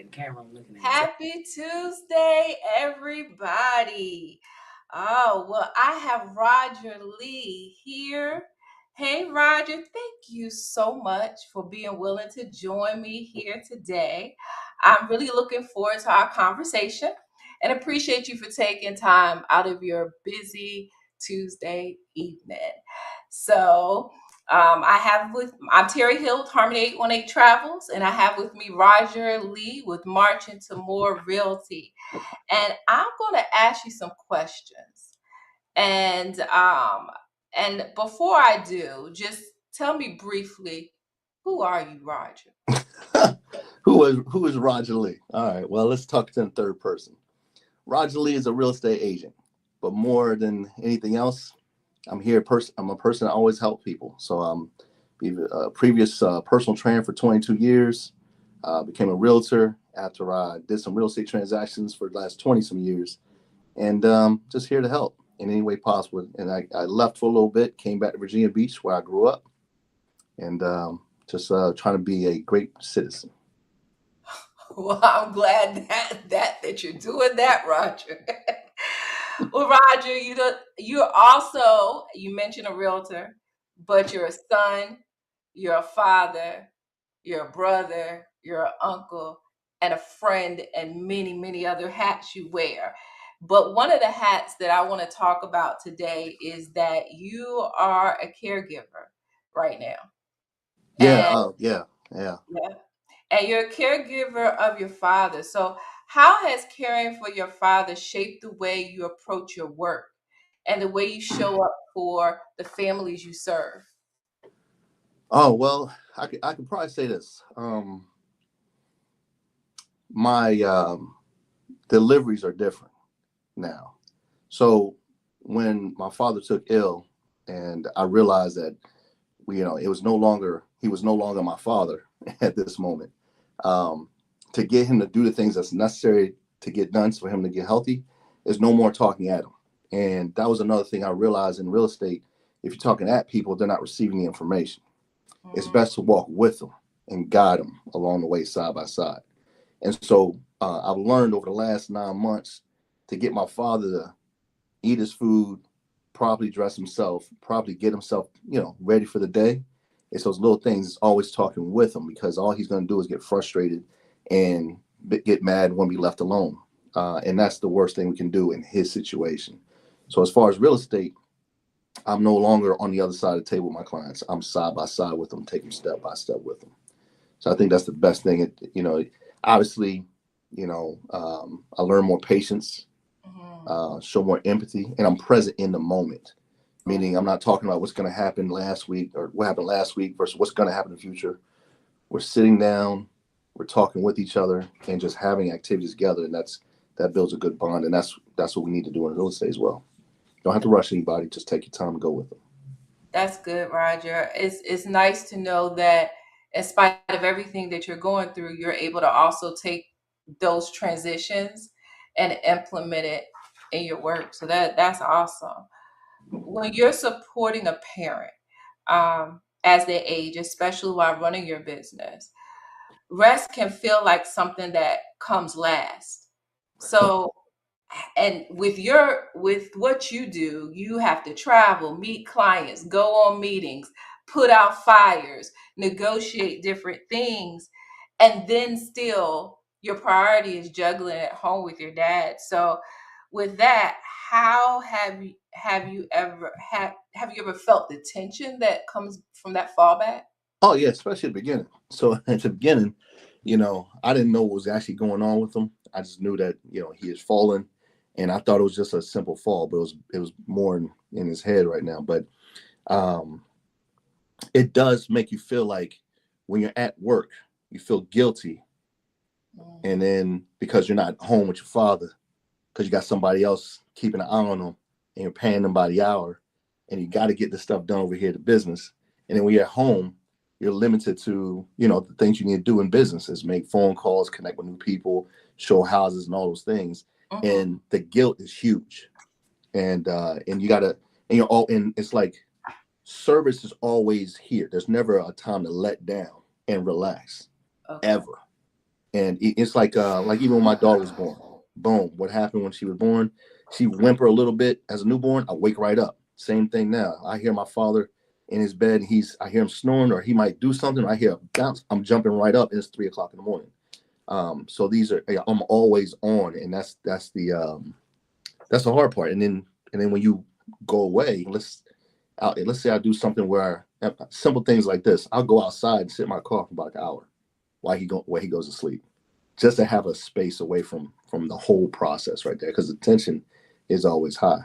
The camera I'm looking at. Happy Tuesday, everybody. Oh, well, I have Roger Lee here. Hey, Roger, thank you so much for being willing to join me here today. I'm really looking forward to our conversation and appreciate you for taking time out of your busy Tuesday evening. So, I'm Terry Hill, Harmony 818 Travels, and I have with me Roger Lee with March into More Realty. And I'm going to ask you some questions. And before I do, just tell me briefly, who are you, Roger? Who is Roger Lee? All right. Well, let's talk in third person. Roger Lee is a real estate agent, but more than anything else, I'm a person that always help people. So a previous personal trainer for 22 years. Became a realtor after I did some real estate transactions for the last 20 some years, and just here to help in any way possible. And I left for a little bit, came back to Virginia Beach where I grew up, and just trying to be a great citizen. Well, I'm glad that you're doing that, Roger. Well, Roger, you mentioned a realtor, but you're a son, you're a father, you're a brother, you're an uncle, and a friend, and many, many other hats you wear. But one of the hats that I want to talk about today is that you are a caregiver right now. Yeah. And Yeah. Yeah. yeah, and you're a caregiver of your father. So, how has caring for your father shaped the way you approach your work and the way you show up for the families you serve? Oh well, I could probably say this. My deliveries are different now. So when my father took ill, and I realized that it was no longer he was no longer my father at this moment. Um, to get him to do the things that's necessary to get done for him to get healthy, is no more talking at him. And that was another thing I realized in real estate. If you're talking at people, they're not receiving the information. It's Mm, best to walk with them and guide them along the way side by side. And so I've learned over the last 9 months to get my father to eat his food, properly dress himself, probably get himself, ready for the day. It's those little things, always talking with him, because all he's going to do is get frustrated and get mad when we left alone. And that's the worst thing we can do in his situation. So as far as real estate, I'm no longer on the other side of the table with my clients. I'm side by side with them, taking step by step with them. So I think that's the best thing. Obviously, I learn more patience, mhm. show more empathy, and I'm present in the moment. Meaning, I'm Okay. not talking about what's going to happen last week or what happened last week versus what's going to happen in the future. We're sitting down, we're talking with each other, and just having activities together, and that builds a good bond, and that's what we need to do in real estate as well. You don't have to rush anybody; just take your time and go with them. That's good, Roger. It's nice to know that in spite of everything that you're going through, you're able to also take those transitions and implement it in your work. So that's awesome. When you're supporting a parent as they age, especially while running your business, rest can feel like something that comes last. So, and with what you do, you have to travel, meet clients, go on meetings, put out fires, negotiate different things, and then still your priority is juggling at home with your dad. So with that, how have you ever felt the tension that comes from that fallback? Oh yeah, especially at the beginning. So at the beginning, I didn't know what was actually going on with him. I just knew that he had fallen, and I thought it was just a simple fall, but it was more in his head right now. But um, it does make you feel like when you're at work, you feel guilty, Mm, and then because you're not home with your father, because you got somebody else keeping an eye on them, and you're paying them by the hour, and you got to get the stuff done over here to business. And then when you're at home, you're limited to the things you need to do in business is make phone calls, connect with new people, show houses, and all those things. mhm. And the guilt is huge, and you gotta and you're all and it's like service is always here. There's never a time to let down and relax Okay. ever. And it's like even when my daughter was born, boom, what happened when she was born? She whimper a little bit as a newborn. I wake right up. Same thing now. I hear my father in his bed. I hear him snoring, or he might do something. I hear a bounce. I'm jumping right up, and it's 3 o'clock in the morning. So these are, yeah, I'm always on, and that's the hard part. And then when you go away, let's say I do something where simple things like this. I'll go outside and sit in my car for about an hour while he goes to sleep, just to have a space away from the whole process right there, because the tension is always high.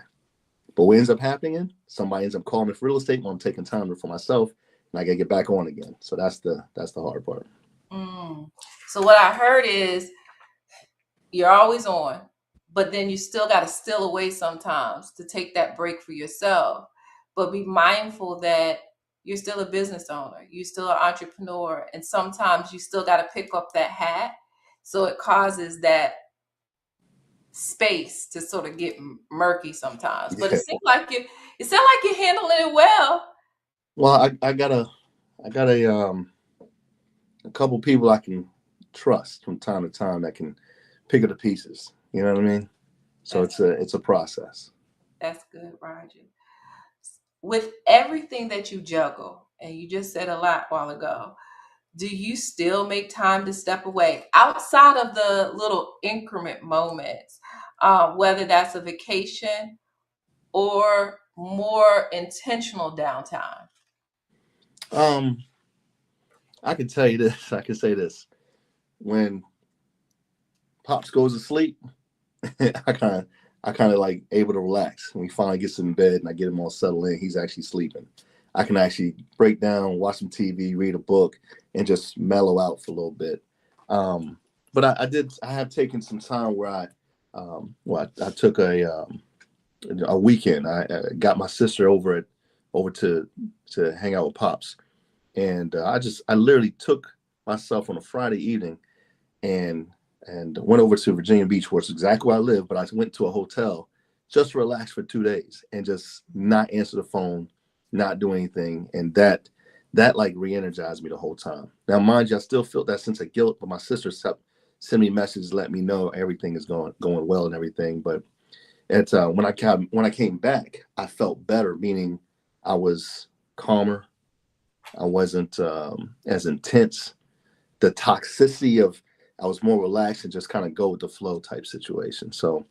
But what ends up happening, somebody ends up calling me for real estate when I'm taking time for myself, and I gotta get back on again. So that's the hard part. Mm. So what I heard is you're always on, but then you still got to steal away sometimes to take that break for yourself. But be mindful that you're still a business owner, you're still an entrepreneur, and sometimes you still got to pick up that hat. So it causes that space to sort of get murky sometimes. But Yeah. it sounds like you're handling it well. Well, I got a couple people I can trust from time to time that can pick up the pieces. You know what I mean? So That's it's a process. that's good, Roger. With everything that you juggle, and you just said a lot while ago, do you still make time to step away outside of the little increment moments, whether that's a vacation or more intentional downtime? Um, I can tell you this. I can say this. When Pops goes to sleep, I kind of I kind of like able to relax. When he finally gets in bed and I get him all settled in, he's actually sleeping. I can actually break down, watch some TV, read a book, and just mellow out for a little bit. Um, but I have taken some time where I took a weekend. I got my sister over to hang out with Pops, and I literally took myself on a Friday evening and went over to Virginia Beach, where it's exactly where I live. But I went to a hotel just to relax for 2 days and just not answer the phone, not do anything, and that like re-energized me the whole time. Now, mind you, I still feel that sense of guilt, but my sister sent me messages, let me know everything is going well and everything. But it's when I came back, I felt better, meaning I was calmer. I wasn't as intense. The toxicity of I was more relaxed and just kind of go with the flow type situation. So,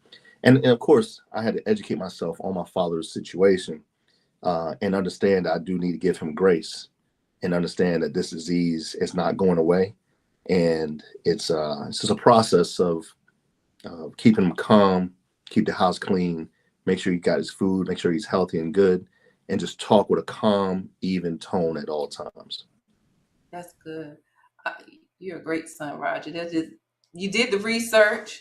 and of course, I had to educate myself on my father's situation and understand that I do need to give him grace and understand that this disease is not going away, and it's just a process of keeping him calm, keep the house clean, make sure he got his food, make sure he's healthy and good, and just talk with a calm, even tone at all times. That's good. Uh, you're a great son, Roger. You did the research.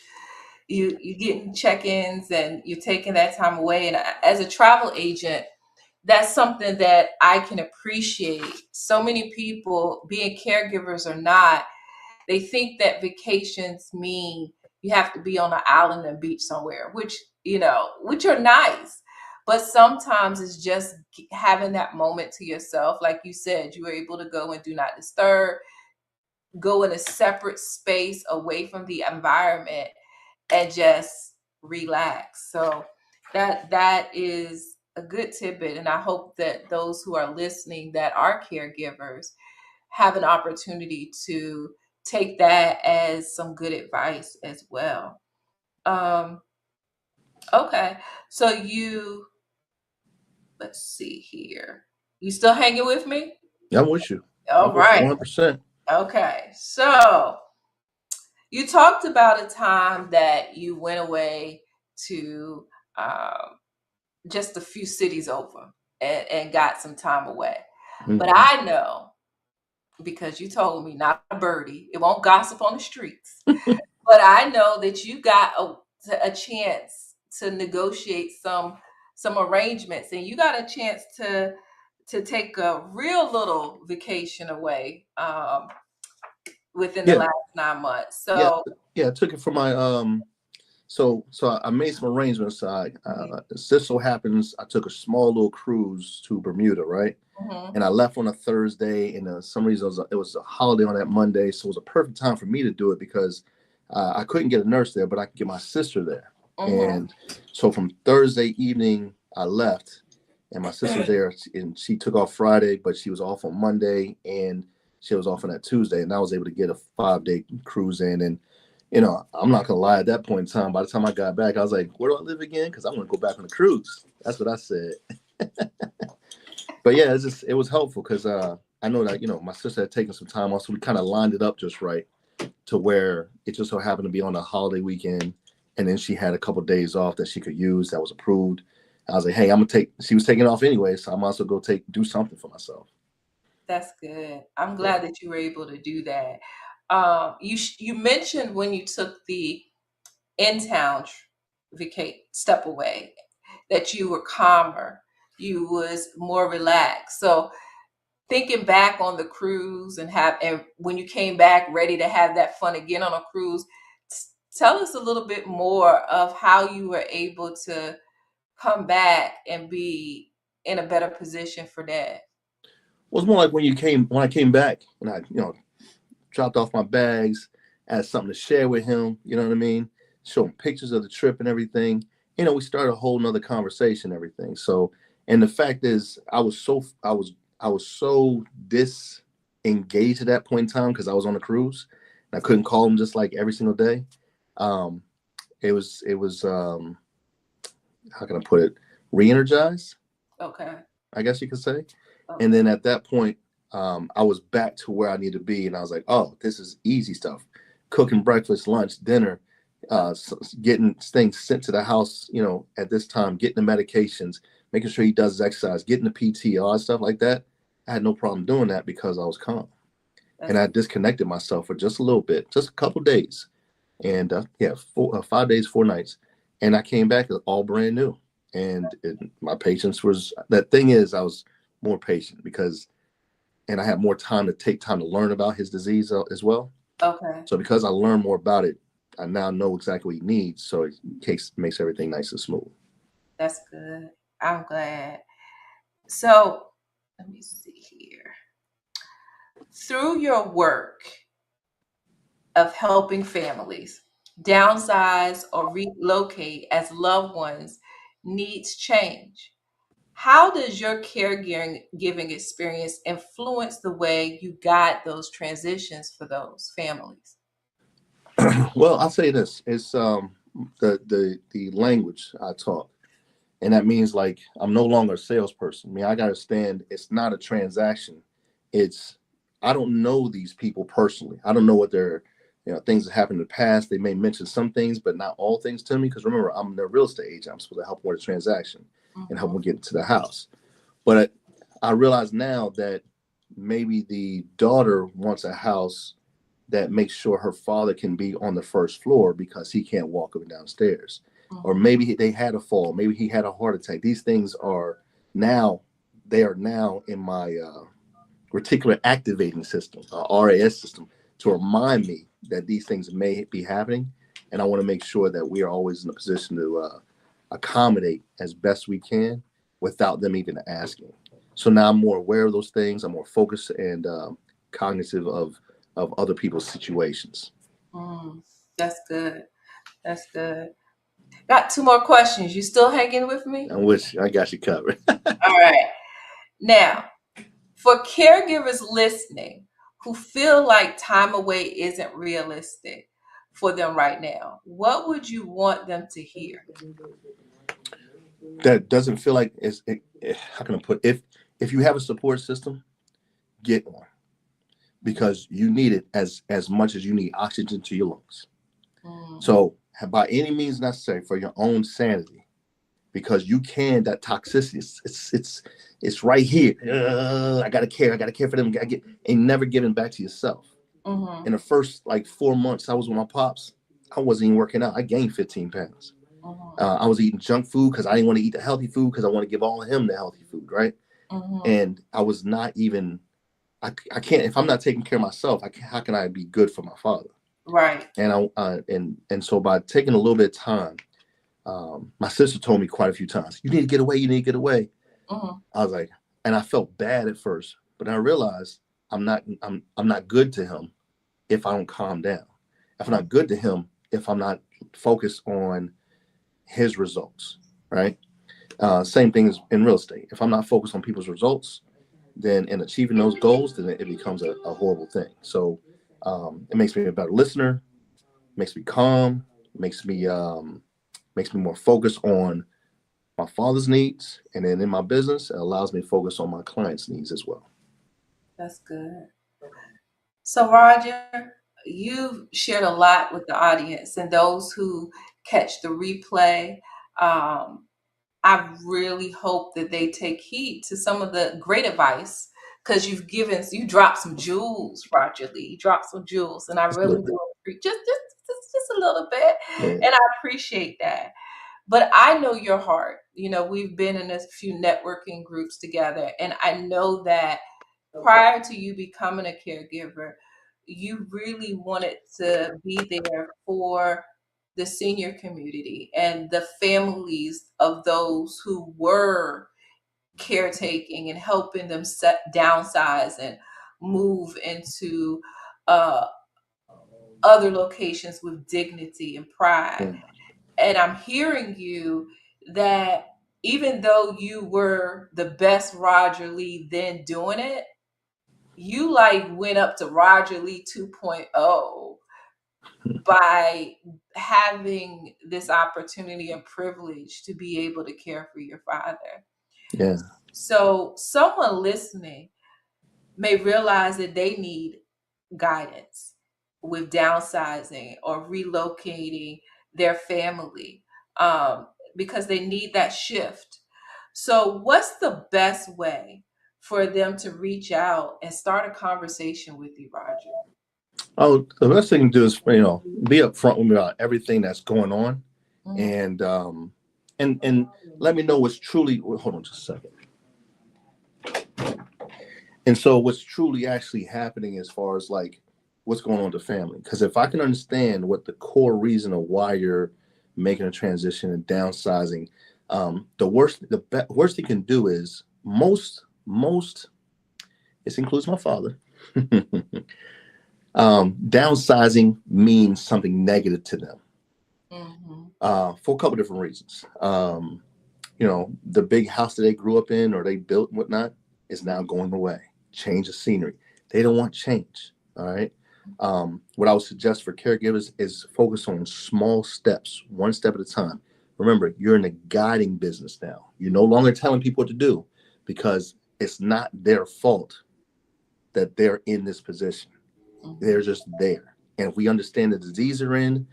You getting check-ins and you're taking that time away. And as a travel agent, that's something that I can appreciate. So many people, being caregivers or not, they think that vacations mean you have to be on an island or beach somewhere, which are nice. But sometimes it's just having that moment to yourself. Like you said, you were able to go and do not disturb, go in a separate space away from the environment and just relax. So that is a good tidbit. And I hope that those who are listening that are caregivers have an opportunity to take that as some good advice as well. Um, okay. So let's see here. You still hanging with me? Yeah, I'm with you. I'm All with you right. 100%. Okay. So you talked about a time that you went away to um, just a few cities over and got some time away. But Hmm. I know because you told me not a birdie, it won't gossip on the streets. But I know that you got a chance to negotiate some arrangements, and you got a chance to take a real little vacation away within the Yeah, last 9 months. yeah, So yeah. I took it for my So I made some arrangements. It just so happens I took a small little cruise to Bermuda, right? Mm-hmm. And I left on a Thursday, and some reason it was a holiday on that Monday, so it was a perfect time for me to do it because I couldn't get a nurse there, but I could get my sister there. Mm-hmm. And so from Thursday evening, I left, and my sister was there, and she took off Friday, but she was off on Monday, and she was off on that Tuesday, and I was able to get a 5-day cruise in. And I'm not gonna lie, at that point in time, by the time I got back, I was like, "Where do I live again?" Because I want to go back on the cruise. That's what I said. But yeah, it was helpful because I know that my sister had taken some time off, so we kind of lined it up just right to where it just so happened to be on a holiday weekend, and then she had a couple of days off that she could use that was approved. I was like, hey, I'm gonna take. She was taking off anyway, so I might as well go do something for myself. That's good. I'm Yeah. glad that you were able to do that. You mentioned when you took the in town vacate step away that you were calmer, you was more relaxed. So thinking back on the cruise and when you came back ready to have that fun again on a cruise, tell us a little bit more of how you were able to come back and be in a better position for that. Well, it's more like when I came back and I dropped off my bags, had something to share with him. You know what I mean? Show him pictures of the trip and everything. We started a whole nother conversation, and everything. So, and the fact is, I was so disengaged at that point in time because I was on a cruise. And I couldn't call him just like every single day. Um, it was how can I put it? Re-energized, Okay. I guess you could say. And Okay. then at that point, I was back to where I need to be, and I was like, "Oh, this is easy stuff: cooking breakfast, lunch, dinner, getting things sent to the house. At this time, getting the medications, making sure he does his exercise, getting the PT, all that stuff like that. I had no problem doing that because I was calm, and That's I disconnected myself for just a little bit, just a couple days, and yeah, 5 days, 4 nights, and I came back all brand new. And my patience was that thing is I was more patient because and I had more time to take time to learn about his disease as well. okay. So because I learned more about it, I now know exactly what he needs. So it makes everything nice and smooth. That's good. I'm glad. So let me see here. Through your work of helping families downsize or relocate as loved ones needs change, how does your caregiving experience influence the way you guide those transitions for those families? Well, I'll say this: it's the language I talk, and that means like I'm no longer a salesperson. I mean, I got to stand. It's not a transaction. It's I don't know these people personally. I don't know what their things that happened in the past. They may mention some things, but not all things to me. Because remember, I'm the real estate agent. I'm supposed to help them with a transaction and help Mm-hmm. them get into the house. But I realize now that maybe the daughter wants a house that makes sure her father can be on the first floor because he can't walk up and downstairs. Or Mm-hmm. maybe they had a fall, maybe he had a heart attack. These things are now they are now in my reticular activating system, RAS system, to remind me that these things may be happening, and I want to make sure that we are always in a position to accommodate as best we can without them even asking. So now I'm more aware of those things. I'm more focused and cognitive of other people's situations. Mm, that's good. That's good. Got two more questions. You still hanging with me? I wish I got you covered. All right. Now, for caregivers listening who feel like time away isn't realistic for them right now, what would you want them to hear? That doesn't feel like how can I put if you have a support system, get one because you need it as much as you need oxygen to your lungs. Mm, So by any means necessary for your own sanity, because you can that toxicity. It's right here. I gotta care for them. And never giving back to yourself. mm-hmm, In the first like 4 months I was with my pops, I wasn't even working out. I gained 15 pounds. mm-hmm, I was eating junk food because I didn't want to eat the healthy food because I want to give all of him the healthy food, right? mm-hmm. And I was not even. I can't if I'm not taking care of myself. How can I be good for my father? Right. And so by taking a little bit of time, my sister told me quite a few times, "You need to get away. You need to get away." Mm-hmm. I was like, and I felt bad at first, but I realized I'm not good to him if I don't calm down. If I'm not good to him, if I'm not focused on his results, right? Same thing as in real estate. If I'm not focused on people's results, then in achieving those goals, then it becomes a horrible thing. So it makes me a better listener, makes me calm, makes me more focused on my father's needs, and then in my business, it allows me to focus on my clients' needs as well. That's good. So, Roger, you've shared a lot with the audience and those who catch the replay. Um, I really hope that they take heed to some of the great advice because you dropped some jewels, Roger Lee. You dropped some jewels, and I Just a really little do bit. appreciate just a little bit, Yeah. and I appreciate that. But I know your heart. You know, we've been in a few networking groups together, and I know that prior to you becoming a caregiver, you really wanted to be there for the senior community and the families of those who were caretaking and helping them set downsize and move into uh, other locations with dignity and pride. Yeah. And I'm hearing you that even though you were the best Roger Lee then doing it, you like went up to Roger Lee 2.0 by having this opportunity and privilege to be able to care for your father. Yeah. So, someone listening may realize that they need guidance with downsizing or relocating their family um, because they need that shift. So, what's the best way for them to reach out and start a conversation with you, Roger? Oh, the best thing to do is be upfront with me about everything that's going on, Mhm. and and let me know what's truly. Well, hold on just a second. And so what's truly actually happening as far as like what's going on with the family? Because if I can understand what the core reason of why you're making a transition and downsizing, worst thing you can do is most this includes my father. Downsizing means something negative to them Mhm. for a couple different reasons. The big house that they grew up in or they built and whatnot is now going away. Change of scenery. They don't want change. All right. What I would suggest for caregivers is focus on small steps, one step at a time. Remember, you're in the guiding business now. You're no longer telling people what to do because it's not their fault that they're in this position. They're Mhm. just there. And if we understand the disease they're in,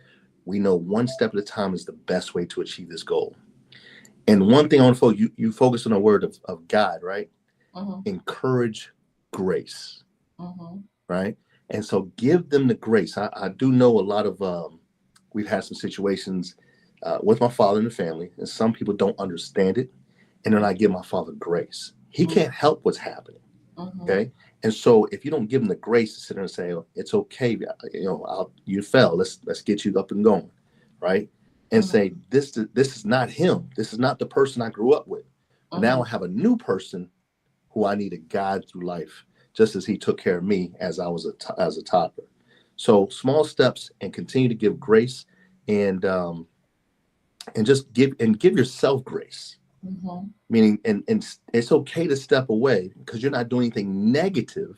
we know one step at a time is the best way to achieve this goal. And one thing I want to focus, you focus on the word of God, right? Mhm. Encourage grace, Mhm. right? And so give them the grace. I do know a lot of, we've had some situations with my father and the family, and some people don't understand it, and then I give my father grace. He Mhm. can't help what's happening, Mhm. okay? And so if you don't give him the grace to sit there and say, oh, it's okay, you fell, let's get you up and going, right? And Mhm. say this is not him. This is not the person I grew up with. Now Mhm. I have a new person who I need to guide through life, just as he took care of me as I was as a toddler. So small steps and continue to give grace and just give yourself grace. Mhm. Meaning, and it's okay to step away because you're not doing anything negative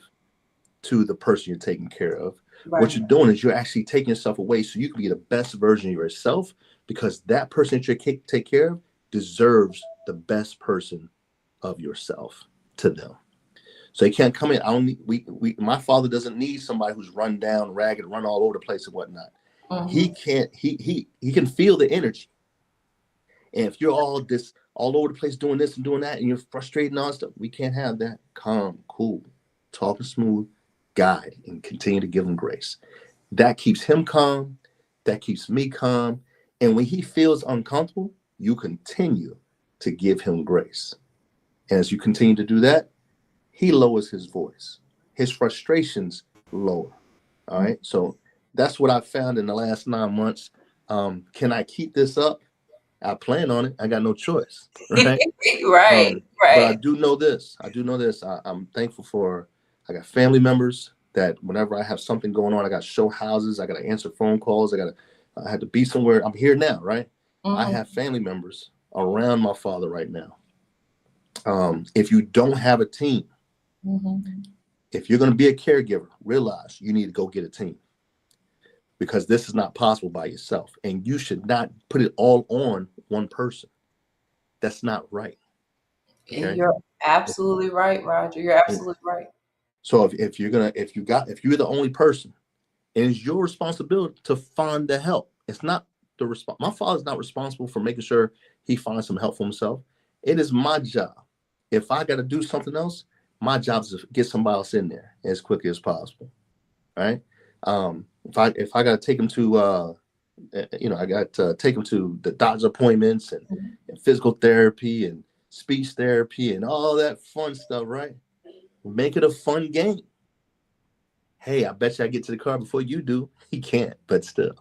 to the person you're taking care of. What Right. you're doing is you're actually taking yourself away so you can be the best version of yourself because that person that you take care of deserves the best person of yourself to them. So he can't come in. I don't need, we my father doesn't need somebody who's run down, ragged, run all over the place and whatnot. He Mhm. can't, he can feel the energy. And if you're all over the place doing this and doing that and you're frustrated and all that stuff, we can't have that. Calm, cool, talking smooth, guide, and continue to give him grace. That keeps him calm, that keeps me calm. And when he feels uncomfortable, you continue to give him grace. And as you continue to do that, he lowers his voice. His frustrations lower. All right. So that's what I found in the last 9 months. Can I keep this up? I plan on it. I got no choice, right? Right, But I right. do know this. I do know this. I'm thankful for. I got family members that whenever I have something going on, I got to show houses. I got to answer phone calls. I had to be somewhere. I'm here now, right? I Hmm. have family members around my father right now. If you don't have a team, Hmm. if you're going to be a caregiver, realize you need to go get a team because this is not possible by yourself, and you should not put it all on one person. That's not right. Okay. You're absolutely right, Roger. You're absolutely right. So if you're gonna if you're the only person, and it's your responsibility to find the help. It's not the response. My father's not responsible for making sure he finds some help for himself. It is my job. If I got to do something else, my job is to get somebody else in there as quickly as possible. Right. If I got to take him to I got to take him to the doctor's appointments and physical therapy and speech therapy and all that fun stuff. Right. Make it a fun game. Hey, I bet you I get to the car before you do. He can't, but still,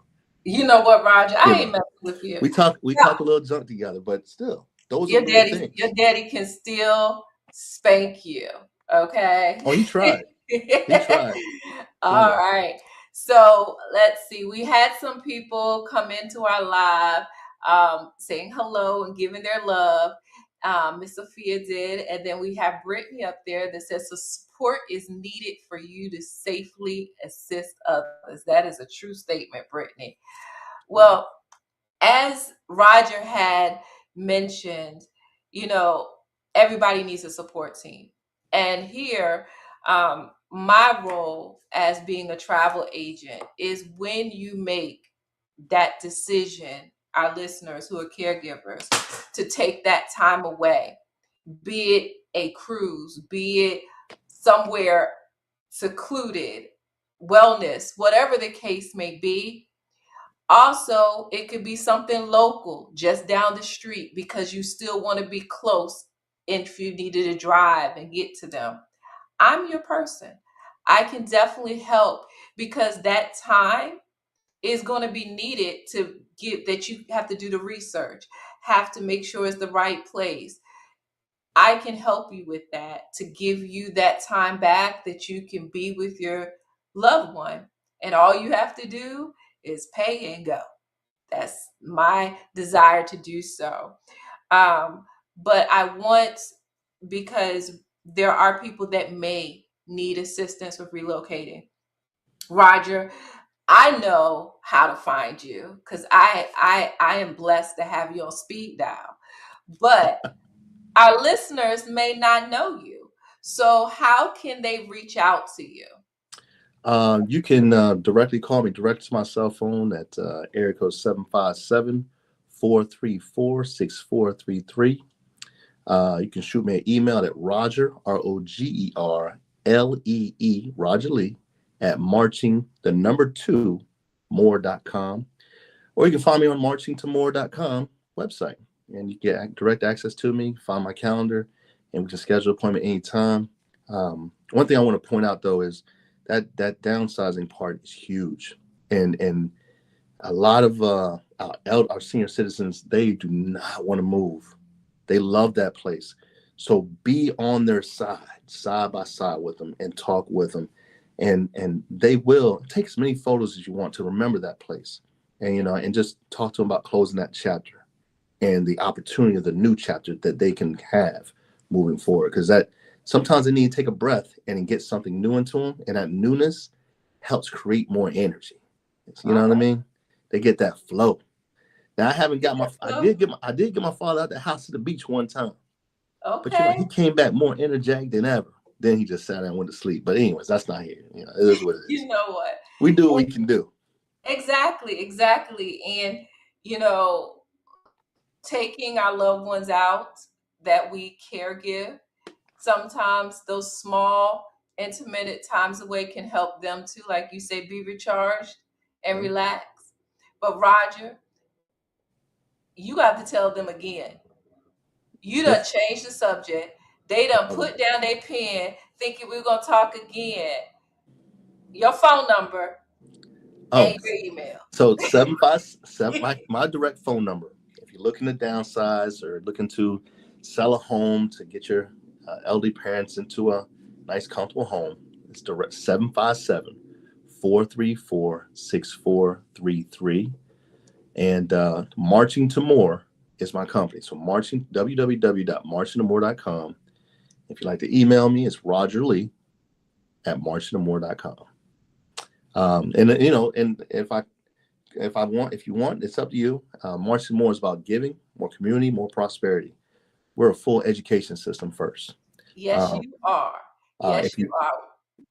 You know what, Roger? you I ain't know, messing with you. we talk a little junk together, but still, those are little Your things. daddy can still spank you. Okay. Oh, he tried. He tried. You All know. right. So let's see. We had some people come into our live saying hello and giving their love. Miss Sophia did. And then we have Brittany up there that says, so support is needed for you to safely assist others. That is a true statement, Brittany. Well, as Roger had mentioned, you know, everybody needs a support team. And here, my role as being a travel agent is when you make that decision, our listeners who are caregivers, to take that time away, be it a cruise, be it somewhere secluded, wellness, whatever the case may be. Also, it could be something local, just down the street, because you still want to be close if you needed to drive and get to them. I'm your person. I can definitely help because that time is going to be needed to get that you have to do the research, have to make sure it's the right place. I can help you with that to give you that time back that you can be with your loved one. And all you have to do is pay and go. That's my desire to do so. Um, but I want, because there are people that may need assistance with relocating. Roger, I know how to find you because I am blessed to have you on speed dial. But our listeners may not know you. So how can they reach out to you? You can directly call me direct to my cell phone at area code 757-434-6433. You can shoot me an email at Roger, ROGERLEE, Roger Lee, at marching, the number two, more.com. Or you can find me on marchingtomore.com website. And you get direct access to me, find my calendar, and we can schedule an appointment anytime. One thing I want to point out, though, is that downsizing part is huge. And a lot of our senior citizens, they do not want to move. They love that place. So be on their side by side with them, and talk with them. And they will take as many photos as you want to remember that place. And and just talk to them about closing that chapter and the opportunity of the new chapter that they can have moving forward. Because that sometimes they need to take a breath and get something new into them, and that newness helps create more energy. You know All what I right. mean? They get that flow. Now I haven't got my So, I did get my father out the house to the beach one time, but he okay. came back more energetic than ever. Then he just sat down and went to sleep. But anyways, that's not here. It is what it is. You know what? We do what we can do. Exactly, exactly. And, you know, taking our loved ones out that we care give, sometimes those small, intermittent times away can help them to, like you say, be recharged and Yeah. relax. But Roger, you got to tell them again. You done Yes. changed the subject. They done Uh-oh. put down their pen thinking we're going to talk again. Your phone number. Oh, And your email. so 757, my direct phone number. If you're looking to downsize or looking to sell a home to get your elderly parents into a nice, comfortable home, it's direct 757-434-6433. And Marching to More is my company. So www.marchingtomore.com. If you'd like to email me, it's Roger Lee at marchingtomore.com. And if you want, it's up to you. Marching More is about giving, more community, more prosperity. We're a full education system first. Yes, Um, you are. Yes, if you you are.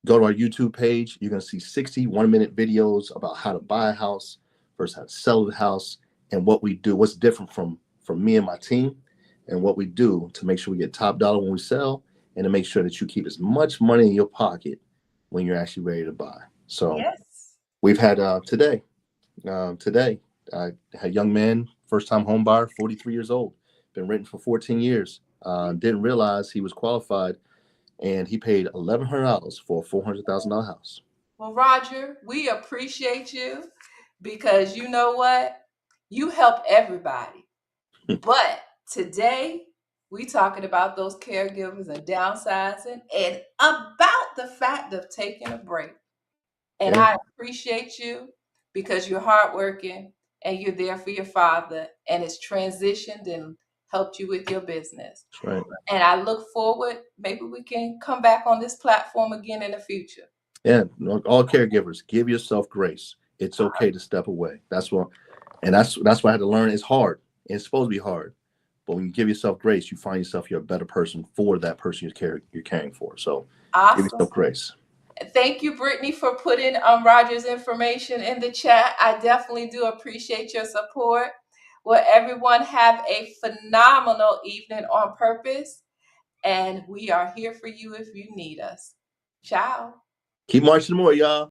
go to our YouTube page, you're going to see 61-minute videos about how to buy a house versus how to sell the house and what we do, what's different from me and my team, and what we do to make sure we get top dollar when we sell and to make sure that you keep as much money in your pocket when you're actually ready to buy. So Yes. we've had today, I had a young man, first time home buyer, 43 years old, been renting for 14 years. Didn't realize he was qualified, and he paid $1,100 for a $400,000 house. Well, Roger, we appreciate you because you know what? You help everybody. But today, we talking about those caregivers and downsizing and about the fact of taking a break. And Yeah, I appreciate you because you're hardworking and you're there for your father and it's transitioned and helped you with your business. that's right. And I look forward, maybe we can come back on this platform again in the future. Yeah, all caregivers, give yourself grace. It's okay to step away. That's what I had to learn. It's hard. It's supposed to be hard, but when you give yourself grace, you find yourself you're a better person for that person you're caring for. So give Awesome. yourself grace. Thank you, Brittany, for putting Roger's information in the chat. I definitely do appreciate your support. Well, everyone have a phenomenal evening on purpose, and we are here for you if you need us. Ciao. Keep marching more, y'all.